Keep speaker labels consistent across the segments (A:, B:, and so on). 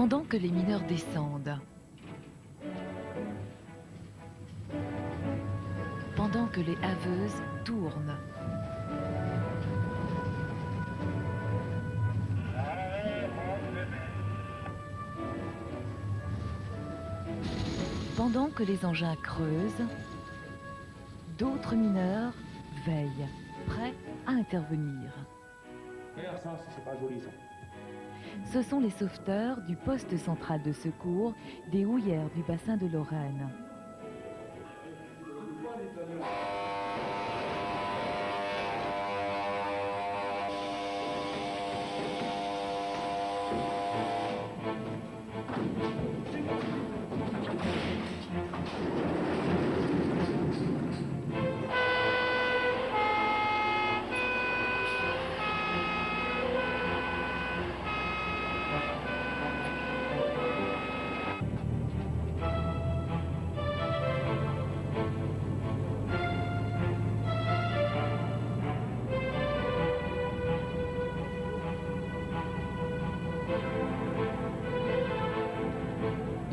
A: Pendant que les mineurs descendent, pendant que les haveuses tournent, pendant que les engins creusent, d'autres mineurs veillent, prêts à intervenir.
B: Regarde ça, c'est pas joli ça.
A: Ce sont les sauveteurs du poste central de secours des houillères du bassin de Lorraine.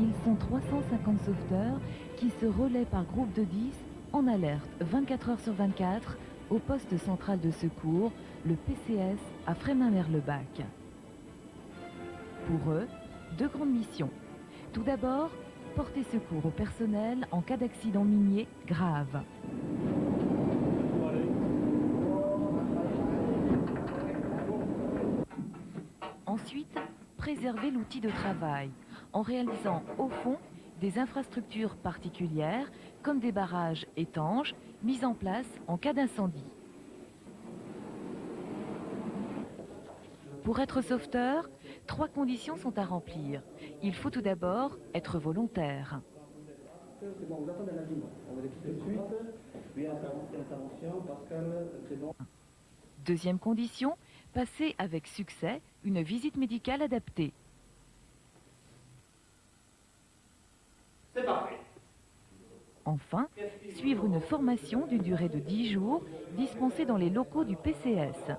A: Ils sont 350 sauveteurs qui se relaient par groupe de 10 en alerte 24 heures sur 24 au poste central de secours, le PCS à Frémin-Merlebac. Pour eux, deux grandes missions. Tout d'abord, porter secours au personnel en cas d'accident minier grave. Ensuite, préserver l'outil de travail en réalisant au fond des infrastructures particulières comme des barrages étanches mis en place en cas d'incendie. Pour être sauveteur, 3 conditions sont à remplir. Il faut tout d'abord être volontaire. Deuxième condition, passer avec succès une visite médicale adaptée.
C: C'est parfait.
A: Enfin, suivre une formation d'une durée de 10 jours dispensée dans les locaux du PCS.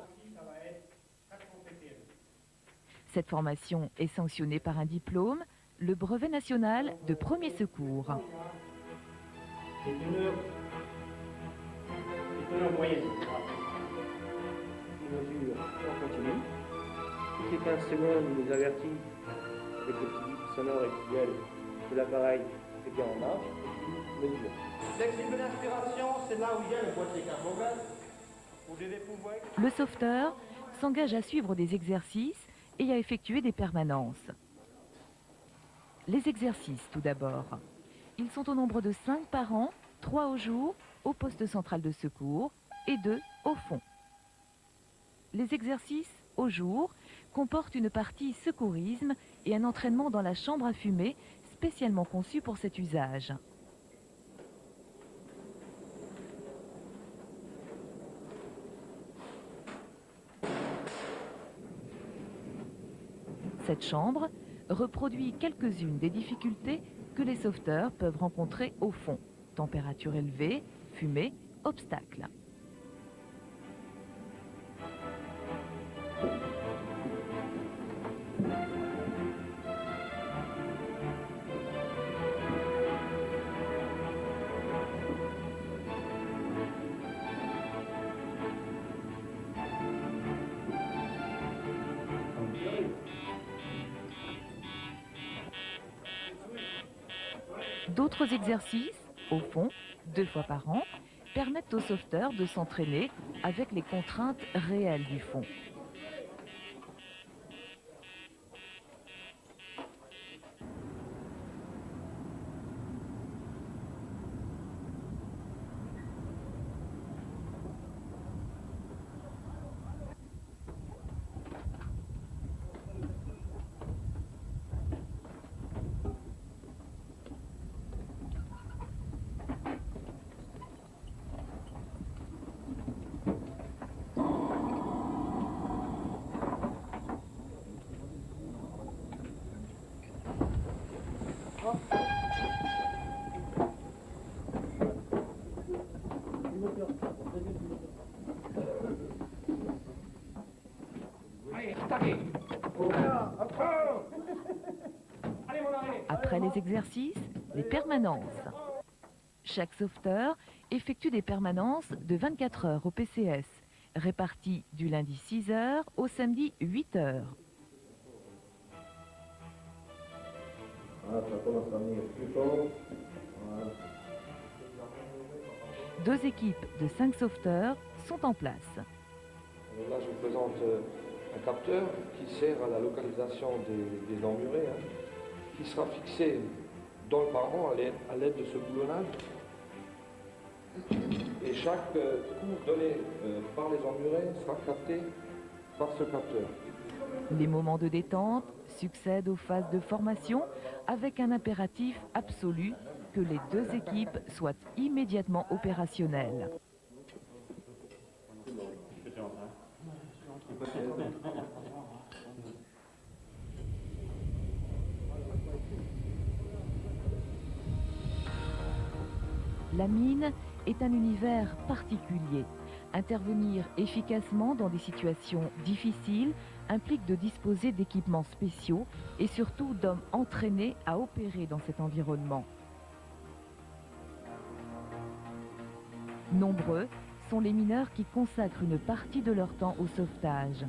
A: Cette formation est sanctionnée par un diplôme, le brevet national de premier secours.
C: C'est une heure moyenne.
D: Une mesure en continu. Toutes les 15 secondes, il nous avertit avec le petit bip sonore et visuel que l'appareil est bien en marche et qu'il mesure.
C: L'exemple d'inspiration, c'est là où il y a le boîtier carbogaz. Vous devez pouvoir...
A: Le sauveteur s'engage à suivre des exercices et à effectuer des permanences. Les exercices, tout d'abord. Ils sont au nombre de 5 par an, 3 au jour, au poste central de secours et 2 au fond. Les exercices au jour comportent une partie secourisme et un entraînement dans la chambre à fumer spécialement conçue pour cet usage. Cette chambre reproduit quelques-unes des difficultés que les sauveteurs peuvent rencontrer au fond. Température élevée, fumée, obstacles. D'autres exercices, au fond, 2 fois par an, permettent aux sauveteurs de s'entraîner avec les contraintes réelles du fond. Après les exercices, les permanences. Chaque sauveteur effectue des permanences de 24 heures au PCS, réparties du lundi 6 heures au samedi 8 heures.
D: Voilà, ça commence à venir plus fort. Voilà.
A: 2 équipes de 5 sauveteurs sont en place.
E: Là, je vous présente un capteur qui sert à la localisation des emmurés, qui sera fixé dans le parent à l'aide de ce boulonnage. Et chaque coup donné par les emmurés sera capté par ce capteur.
A: Les moments de détente succèdent aux phases de formation avec un impératif absolu que les 2 équipes soient immédiatement opérationnelles. La mine est un univers particulier. Intervenir efficacement dans des situations difficiles implique de disposer d'équipements spéciaux et surtout d'hommes entraînés à opérer dans cet environnement. Nombreux sont les mineurs qui consacrent une partie de leur temps au sauvetage.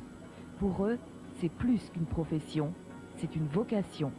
A: Pour eux, c'est plus qu'une profession, c'est une vocation.